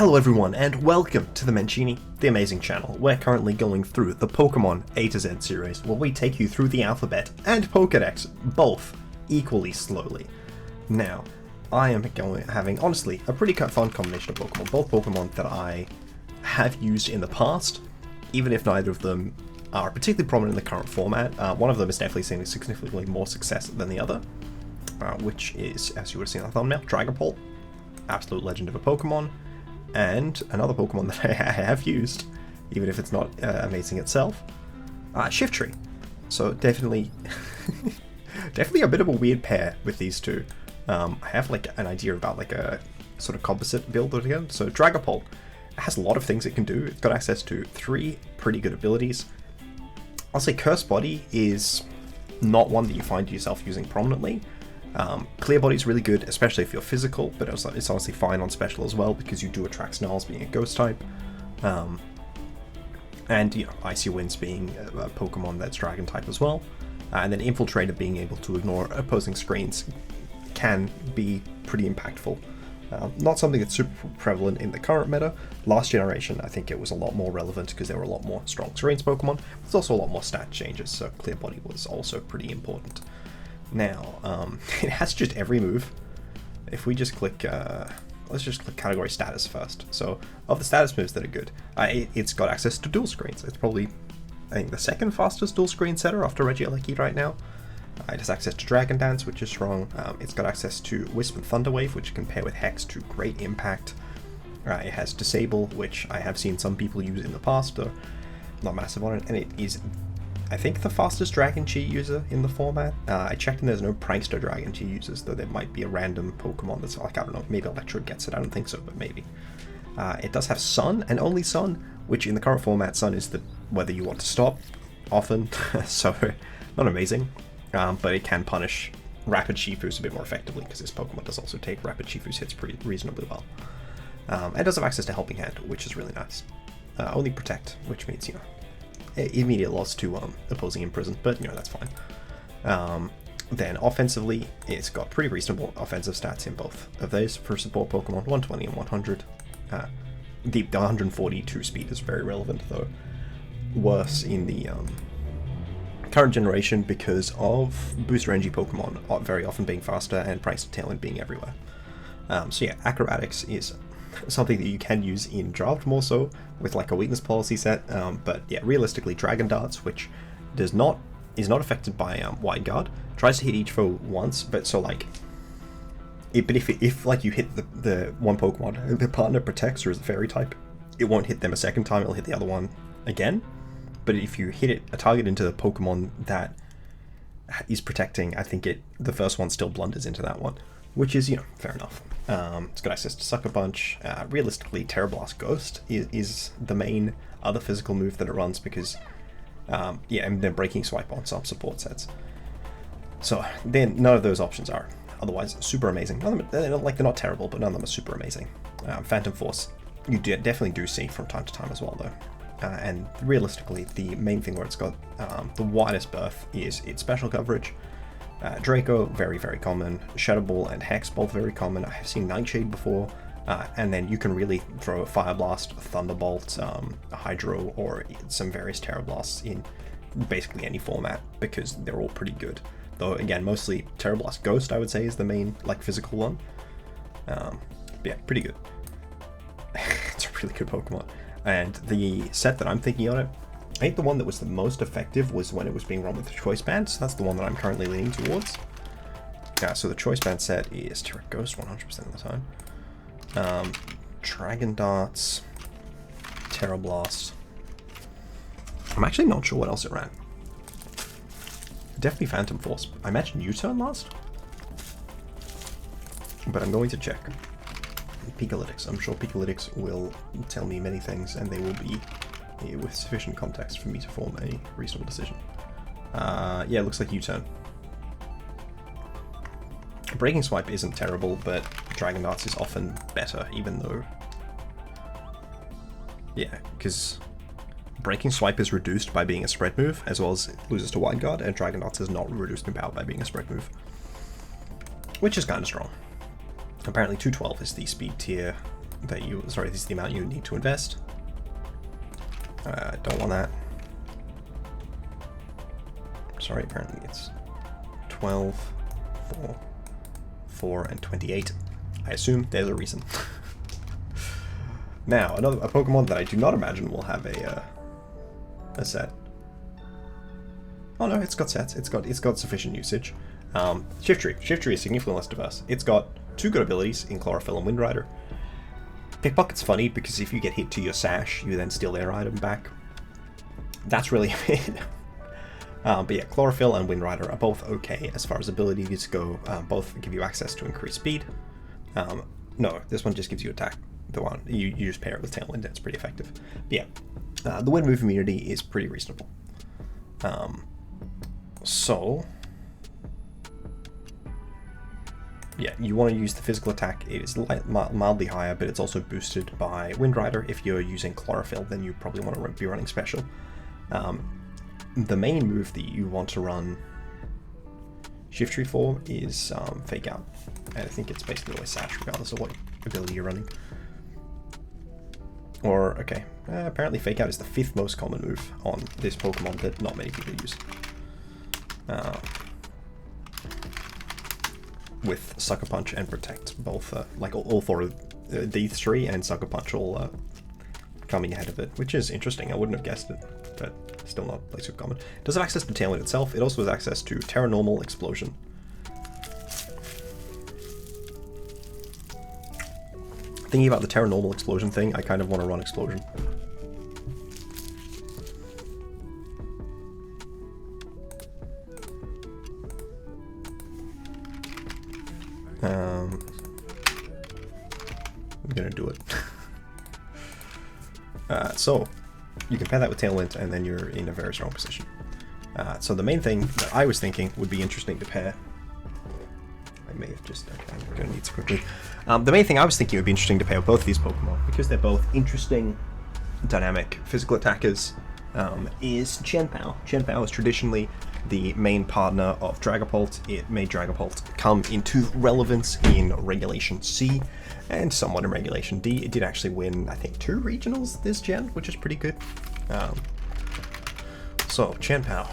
Hello everyone, and welcome to the Mancini, the amazing channel. We're currently going through the Pokemon A to Z series, where we take you through the alphabet and Pokedex, both equally slowly. Now, I am having, honestly, a pretty fun combination of Pokemon. Both Pokemon that I have used in the past, even if neither of them are particularly prominent in the current format. One of them is definitely seeing significantly more success than the other, which is, as you would have seen on the thumbnail, Dragapult, absolute legend of a Pokemon. And another Pokemon that I have used, even if it's not amazing itself, Shiftry. So definitely, definitely a bit of a weird pair with these two. I have like an idea about like a sort of composite build again. So Dragapult has a lot of things it can do. It's got access to 3 pretty good abilities. I'll say Curse Body is not one that you find yourself using prominently. Clear Body is really good, especially if you're physical, but it's honestly fine on special as well because you do attract Snarls being a ghost type. And you know, Icy Winds being a Pokemon that's dragon type as well. And then Infiltrator being able to ignore opposing screens can be pretty impactful. Not something that's super prevalent in the current meta. Last generation, I think it was a lot more relevant because there were a lot more strong screens Pokemon. There's also a lot more stat changes, so Clear Body was also pretty important. Now, it has just every move. If we just click, let's just click category status first. So, of the status moves that are good, it's got access to dual screens. It's probably, I think, the second fastest dual screen setter after Regieleki right now. It has access to Dragon Dance, which is strong. It's got access to Wisp and Thunder Wave, which can pair with Hex to great impact. It has Disable, which I have seen some people use in the past, though not massive on it, and it is, I think, the fastest Dragon Chi user in the format. I checked and there's no Prankster Dragon Chi users, though there might be a random Pokemon that's like, I don't know, maybe Electro gets it, I don't think so, but maybe. It does have Sun, and only Sun, which in the current format, Sun is the whether you want to stop, often, so not amazing, but it can punish Rapid Shifus a bit more effectively, because this Pokemon does also take Rapid Shifu's hits pretty reasonably well. It does have access to Helping Hand, which is really nice. Only Protect, which means, you know, immediate loss to opposing Imprison, but you know, that's fine. Then offensively, it's got pretty reasonable offensive stats in both of those for support Pokemon, 120 and 100. The 142 speed is very relevant, though worse in the current generation because of booster energy Pokemon very often being faster and Prankster Tailwind being everywhere. So yeah, Acrobatics is something that you can use in draft more so with like a weakness policy set, but yeah, realistically, Dragon Darts, which is not affected by Wide Guard, tries to hit each foe once, but so like, but if like you hit the one Pokemon and the partner protects or is a Fairy type, it won't hit them a second time, it'll hit the other one again. But if you hit a target into the Pokemon that is protecting, I think the first one still blunders into that one, which is, you know, fair enough. It's got access to Sucker Punch. Realistically, Terra Blast Ghost is the main other physical move that it runs because, yeah, and then Breaking Swipe on some support sets. So then none of those options are otherwise super amazing. None of them, they're not terrible, but none of them are super amazing. Phantom Force, you definitely do see from time to time as well, though. And realistically, the main thing where it's got the widest berth is its special coverage. Draco, very, very common. Shadow Ball and Hex, both very common. I have seen Nightshade before. And then you can really throw a Fire Blast, a Thunderbolt, a Hydro, or some various Terra Blasts in basically any format, because they're all pretty good. Though, again, mostly Terra Blast Ghost, I would say, is the main, like, physical one. Yeah, pretty good. It's a really good Pokemon. And the set that I'm thinking on it, I think the one that was the most effective was when it was being run with the Choice Band, so that's the one that I'm currently leaning towards. Yeah, so the Choice Band set is Terra Ghost 100% of the time. Dragon Darts, Terra Blast. I'm actually not sure what else it ran. Definitely Phantom Force. I imagine U-Turn last? But I'm going to check. Pikalytics. I'm sure Pikalytics will tell me many things, and they will be with sufficient context for me to form a reasonable decision. Yeah, it looks like U-Turn. Breaking Swipe isn't terrible, but Dragon Darts is often better, even though... Yeah, because Breaking Swipe is reduced by being a spread move, as well as it loses to Wide Guard, and Dragon Darts is not reduced in power by being a spread move. Which is kind of strong. Apparently 212 is the speed tier that you, sorry, this is the amount you need to invest. Don't want that. Sorry, apparently it's 12, 4, 4, and 28. I assume there's a reason. Now, a Pokemon that I do not imagine will have a set. Oh no, it's got sets. It's got sufficient usage. Shiftry. Shiftry is significantly less diverse. It's got 2 good abilities in Chlorophyll and Windrider. Pickpocket's funny because if you get hit to your sash, you then steal their item back. That's really it. But yeah, Chlorophyll and Windrider are both okay as far as abilities go. Both give you access to increased speed. No, this one just gives you attack. The one you just pair it with Tailwind, it's pretty effective. But yeah, the wind move immunity is pretty reasonable. So yeah, you want to use the physical attack. It is mildly higher, but it's also boosted by Windrider. If you're using Chlorophyll, then you probably want to be running special. The main move that you want to run Shiftry for is Fake Out, and I think it's basically always Sash, regardless of what ability you're running. Or, okay, apparently Fake Out is the 5th most common move on this Pokemon that not many people use. With Sucker Punch and Protect, both, like all 4 of these 3 and Sucker Punch all coming ahead of it, which is interesting. I wouldn't have guessed it, but still not like super common. It does have access to Tailwind itself. It also has access to Terra Normal, Explosion. Thinking about the Terra Normal Explosion thing, I kind of want to run Explosion. I'm gonna do it. So, you can pair that with Tailwind, and then you're in a very strong position. So the main thing that I was thinking would be interesting to pair... I may have just... Okay, I'm gonna need to quickly... the main thing I was thinking would be interesting to pair with both of these Pokemon, because they're both interesting, dynamic, physical attackers, is Chien-Pao. Chien-Pao is traditionally the main partner of Dragapult. It made Dragapult come into relevance in Regulation C and somewhat in Regulation D. It did actually win, I think, 2 regionals this gen, which is pretty good. So, Chien-Pao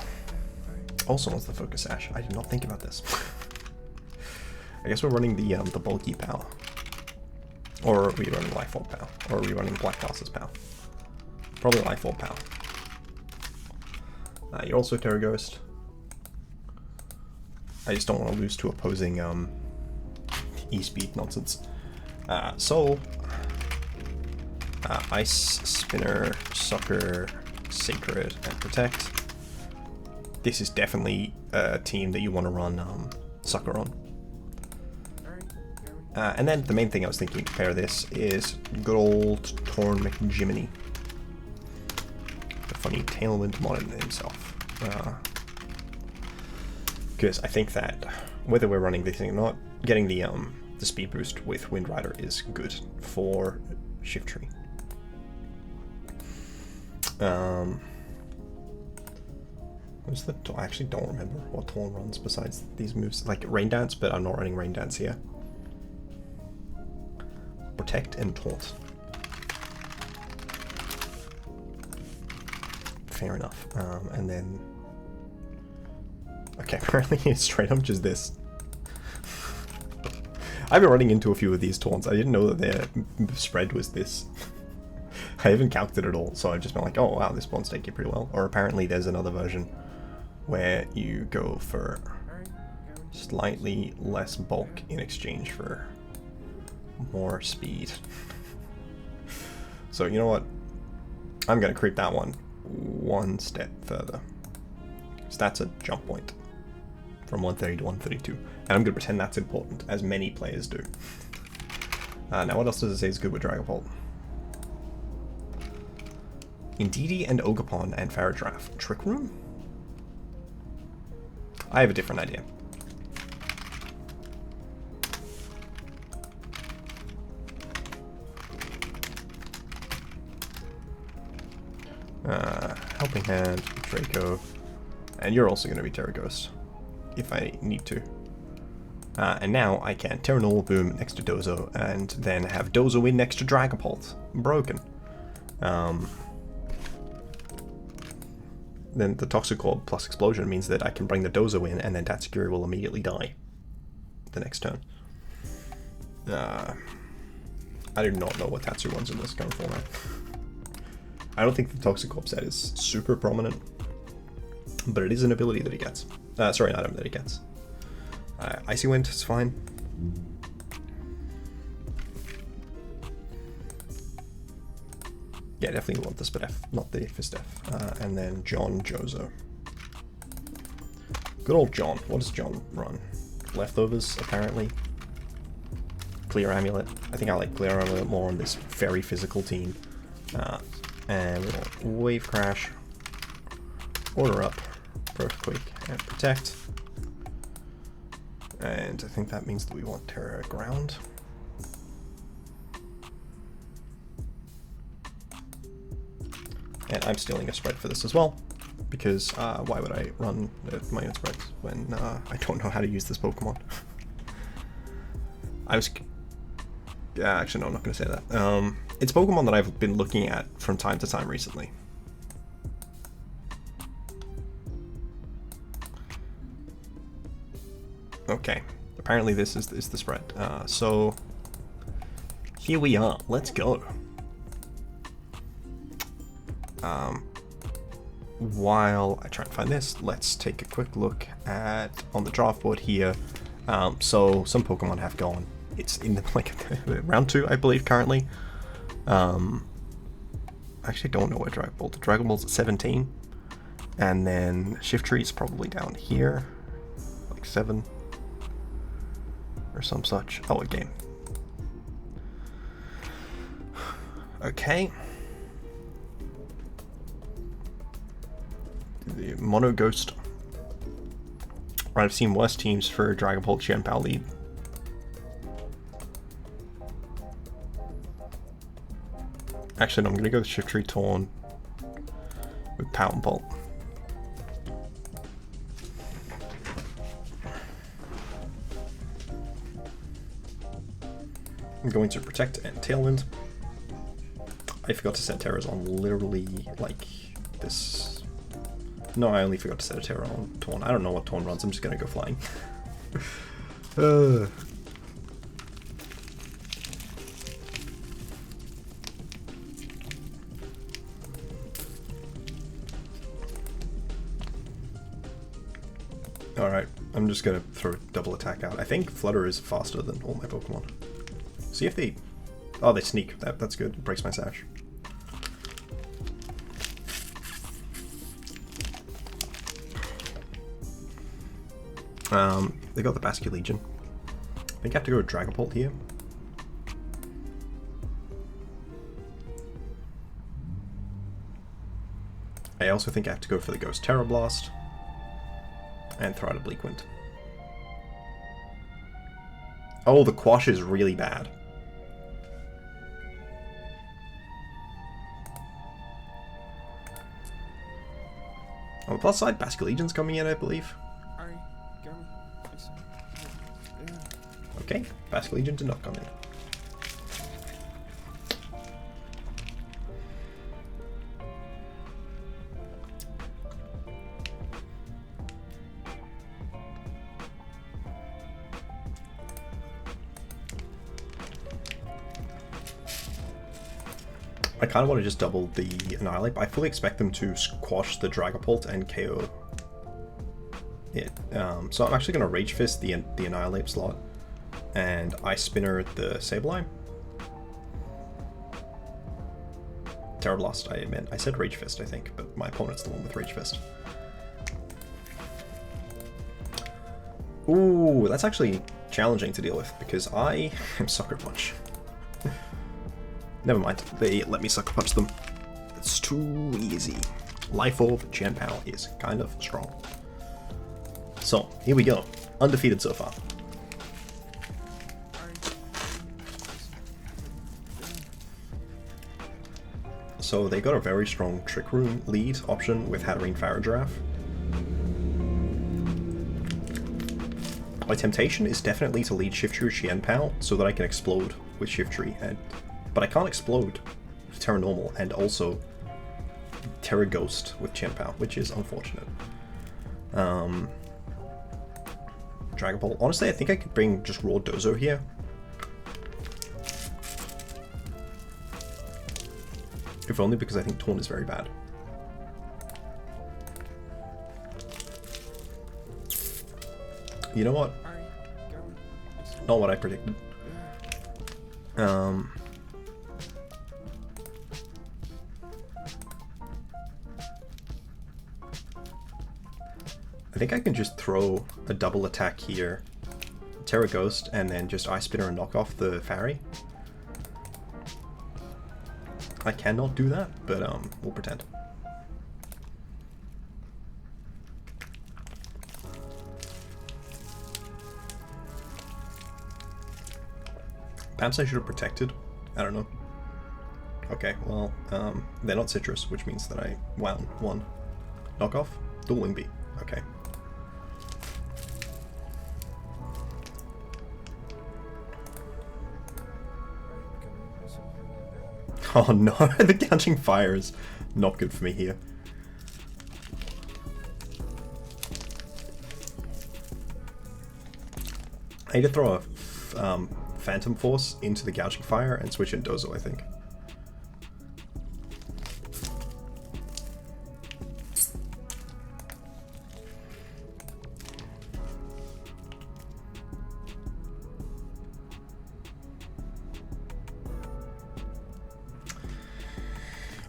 also wants the Focus Sash. I did not think about this. I guess we're running the bulky Pao. Or are we running Life Orb Pao? Or are we running Black House's Pao? Probably Life Orb Pao. You're also Terra Ghost. I just don't want to lose to opposing E-Speed nonsense. So, Ice, Spinner, Sucker, Sacred, and Protect. This is definitely a team that you want to run Sucker on. And then the main thing I was thinking to pair this is good old Torn McJiminy. The funny Tailwind modded himself. Because I think that whether we're running this thing or not, getting the speed boost with Windrider is good for Shiftry. What's the... I actually don't remember what Torn runs besides these moves. Like Rain Dance, but I'm not running Rain Dance here. Protect and Taunt. Fair enough. And then... Okay, apparently it's straight up just this. I've been running into a few of these taunts. I didn't know that their spread was this. I haven't calculated it at all, so I've just been like, oh wow, this spawns take you pretty well. Or apparently there's another version where you go for slightly less bulk in exchange for more speed. So you know what? I'm gonna creep that one step further. So that's a jump point from 130 to 132. And I'm gonna pretend that's important, as many players do. Now what else does it say is good with Dragapult? Indeedee and Ogerpon and Farigiraf. Trick Room? I have a different idea. Helping Hand, Draco, and you're also going to be Terra Ghost, if I need to. And now I can Terra Null Boom next to Dozo, and then have Dozo in next to Dragapult. Broken. Then the Toxic Orb plus Explosion means that I can bring the Dozo in, and then Tatsugiri will immediately die the next turn. I do not know what Tatsu runs in this current format. I don't think the Toxic Orb set is super prominent, but it is an ability that he gets. Sorry, an item that he gets. Icy Wind is fine. Yeah, definitely want the Spit F, not the Fist F. And then John Jozo. Good old John. What does John run? Leftovers, apparently. Clear Amulet. I think I like Clear Amulet more on this very physical team. And we'll Wave Crash. Order Up. Earthquake and Protect. And I think that means that we want Terra Ground. And I'm stealing a spread for this as well, because why would I run my own spreads when I don't know how to use this Pokemon? Actually, no, I'm not going to say that. It's Pokemon that I've been looking at from time to time recently. Okay, apparently this is the spread. So here we are. Let's go. While I try and find this, let's take a quick look at on the draft board here. So some Pokemon have gone. It's in the, like round 2, I believe, currently. I actually don't know where Dragapult. Dragapult's at 17, and then Shiftry is probably down here, like 7 or some such. Oh, a game. Okay. The Mono Ghost. I've seen worse teams for Dragapult Xianpao lead. Actually, no, I'm going to go with Shiftry Torn with Poundbolt. I'm going to Protect and Tailwind. I forgot to set Terras on literally like this. No, I only forgot to set a Terra on Torn. I don't know what Torn runs, I'm just going to go flying. Alright, I'm just going to throw double attack out. I think Flutter is faster than all my Pokemon. See if they... Oh, they sneak. That's good. It breaks my sash. They got the Basculegion. I think I have to go with Dragapult here. I also think I have to go for the Ghost Terra Blast. And throw out a Bleak Wind. Oh, the Quash is really bad. On the plus side, Basculegion's coming in, I believe. Okay, Basculegion did not come in. I kind of want to just double the Annihilate, but I fully expect them to squash the Dragapult and KO it. So I'm actually going to Rage Fist the Annihilate slot, and Ice Spinner the Sableye. Terra Blast, I meant. I said Rage Fist, I think, but my opponent's the one with Rage Fist. Ooh, that's actually challenging to deal with, because I am Sucker Punch. Never mind, they let me Sucker Punch them. It's too easy. Life Orb Xianpao is kind of strong. So, here we go. Undefeated so far. So they got a very strong Trick Room lead option with Hatterene Farah Giraffe. My temptation is definitely to lead Shiftry or Xianpao so that I can explode with Shiftry, but I can't explode with Terra Normal and also Terra Ghost with Xianpao, which is unfortunate. Dragapult. Honestly, I think I could bring just raw Dozo here. If only because I think Taunt is very bad. You know what? Not what I predicted. I think I can just throw a double attack here, Terra Ghost, and then just Ice Spinner and knock off the Fairy. I cannot do that, but we'll pretend. Perhaps I should have protected. I don't know. Okay, well, they're not citrus, which means that I wound one. Knock off? Dual Wing Beat. Okay. Oh no, the Gouging Fire is not good for me here. I need to throw a Phantom Force into the Gouging Fire and switch in Dozo, I think.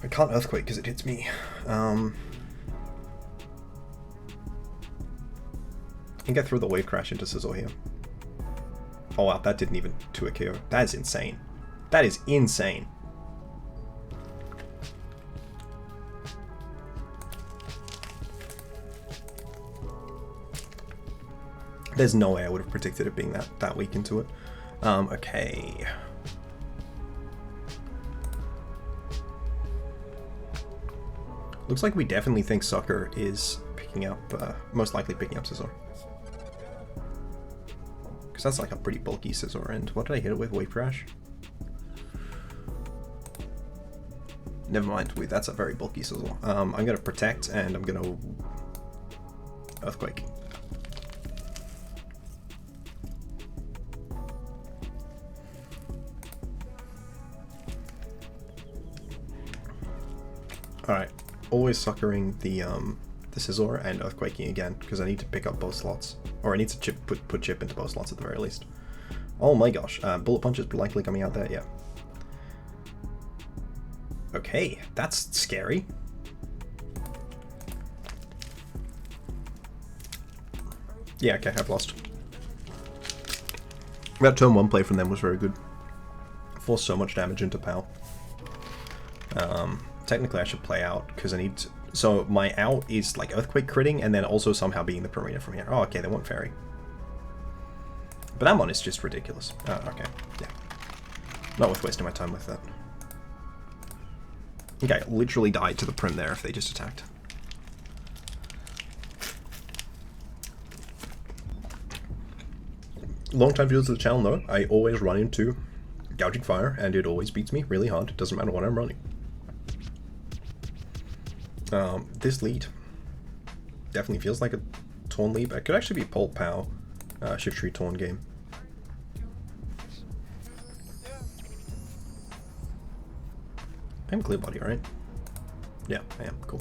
I can't Earthquake because it hits me. I think I threw the Wave Crash into Sizzle here. Oh wow, that didn't even to a KO. That is insane. That is insane. There's no way I would have predicted it being that weak into it. Okay. Looks like we definitely think Sucker is picking up, most likely picking up Scizor. Because that's like a pretty bulky Scizor, and what did I hit it with? Wave Crash? Never mind, wait, that's a very bulky Scizor. I'm going to Protect, and I'm going to Earthquake. Alright. Always suckering the Scizor and Earthquaking again, because I need to pick up both slots. Or I need to put chip into both slots at the very least. Oh my gosh, Bullet Punch is likely coming out there, yeah. Okay, that's scary. Yeah, okay, I've lost. That turn 1 play from them was very good. Forced so much damage into Pal. Technically I should play out, because I need to... So my out is like Earthquake critting, and then also somehow being the Primarina from here. Oh, okay, they want Fairy. But that one is just ridiculous. Oh, okay, yeah. Not worth wasting my time with that. I think I literally died to the Prim there if they just attacked. Long-time viewers of the channel know I always run into Gouging Fire, and it always beats me really hard. It doesn't matter what I'm running. This lead definitely feels like a Torn lead, but it could actually be Pulp Pow, Shiftry Torn game. I'm Clear Body, right? Yeah, I am. Cool.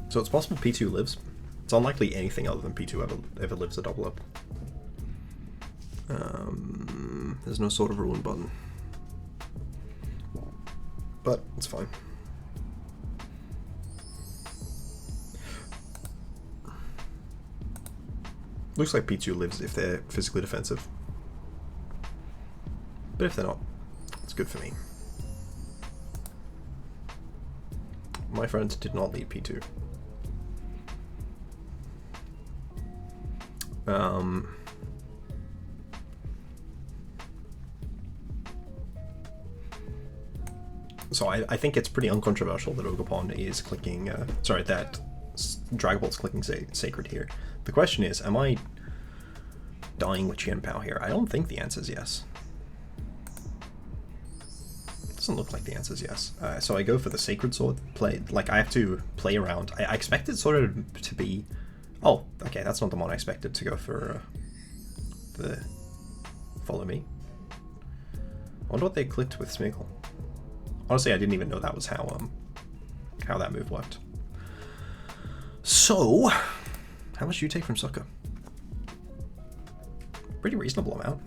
So it's possible P2 lives. It's unlikely anything other than P2 ever lives a double up. There's no sort of ruin button. But it's fine. Looks like P2 lives if they're physically defensive. But if they're not, it's good for me. My friend did not lead P2. So I think it's pretty uncontroversial that Ogerpon is clicking, that Dragapult's clicking Sacred here. The question is, am I dying with Chien-Pao here? I don't think the answer is yes. Doesn't look like the answer is yes. So I go for the Sacred Sword, I have to play around. I expected sort of to be, oh, okay, that's not the one I expected to go for the Follow Me. I wonder what they clicked with Smeagol. Honestly, I didn't even know that was how that move worked. So, how much do you take from Sucker? Pretty reasonable amount.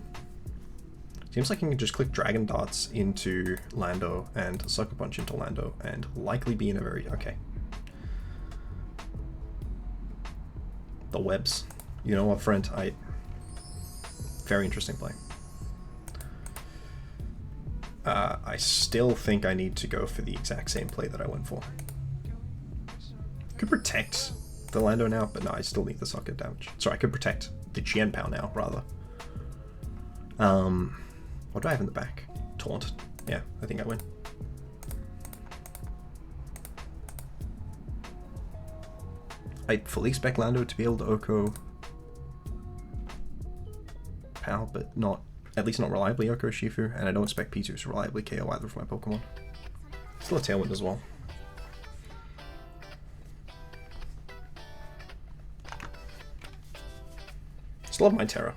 Seems like you can just click Dragon Darts into Lando and Sucker Punch into Lando and likely be in a very... okay. The webs. You know what, friend? Very interesting play. I still think I need to go for the exact same play that I went for. Could protect the Lando now, but no, I still need the Sucker damage. Sorry, I could protect the Chien-Pao now, rather. What do I have in the back? Taunt. Yeah, I think I win. I fully expect Lando to be able to Oko Pal, but not, at least not reliably Oko Shifu, and I don't expect P2 to reliably KO either of my Pokemon. Still a Tailwind as well. Still love my Terra.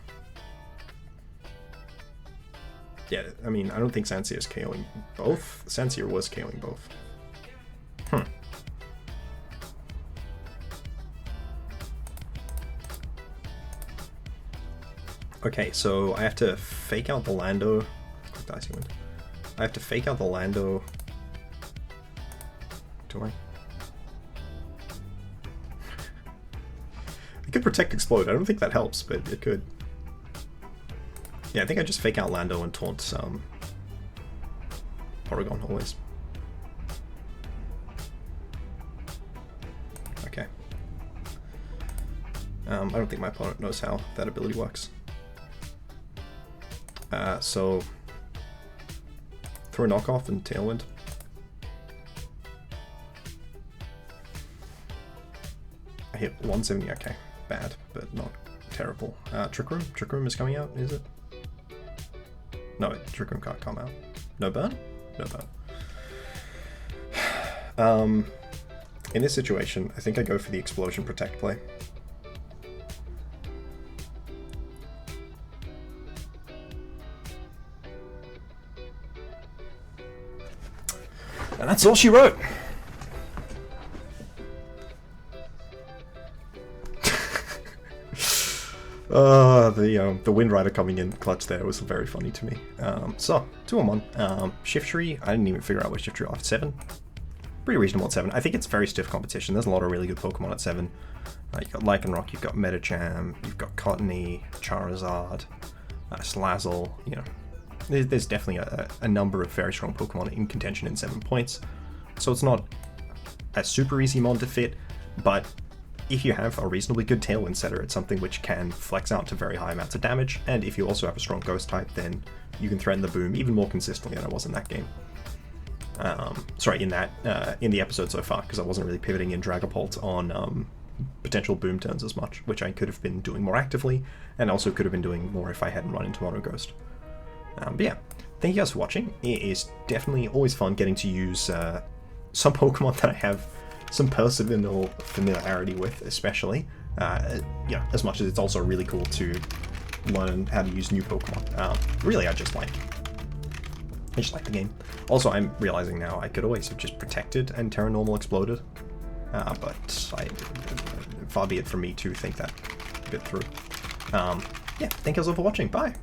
Yeah, I mean, I don't think Sansear is KOing both. Sansear was KOing both. Okay, so I have to fake out the Lando. Quick Dicey Wind. I have to fake out the Lando. Do I? I could protect Explode. I don't think that helps, but it could. Yeah, I think I just fake out Lando and taunt Porygon always. Okay. I don't think my opponent knows how that ability works. So throw a knockoff and Tailwind. I hit 170, okay. Bad, but not terrible. Trick Room? Trick Room is coming out, is it? No, Trick Room can't come out. No burn? No burn. In this situation, I think I go for the Explosion Protect play. And that's all she wrote. The Wind Rider coming in clutch there was very funny to me. So 2-on-1. Shiftry, I didn't even figure out what Shiftry off 7. Pretty reasonable at 7. I think it's very stiff competition. There's a lot of really good Pokemon at 7. You've got Lycanroc, you've got Medicham, you've got Cottony, Charizard, Slazzle, you know. There's definitely a number of very strong Pokemon in contention in 7 points. So it's not a super easy mon to fit, but if you have a reasonably good Tailwind setter, it's something which can flex out to very high amounts of damage, and if you also have a strong Ghost type, then you can threaten the boom even more consistently than I was in that game. In the episode so far, because I wasn't really pivoting in Dragapult on potential boom turns as much, which I could have been doing more actively, and also could have been doing more if I hadn't run into Mono Ghost. But yeah, thank you guys for watching. It is definitely always fun getting to use some Pokemon that I have some personal familiarity with, especially. As much as it's also really cool to learn how to use new Pokemon. Really, I just like the game. Also, I'm realizing now I could always have just protected and Terra Normal exploded, but far be it from me to think that bit through. Yeah, thank you all for watching. Bye.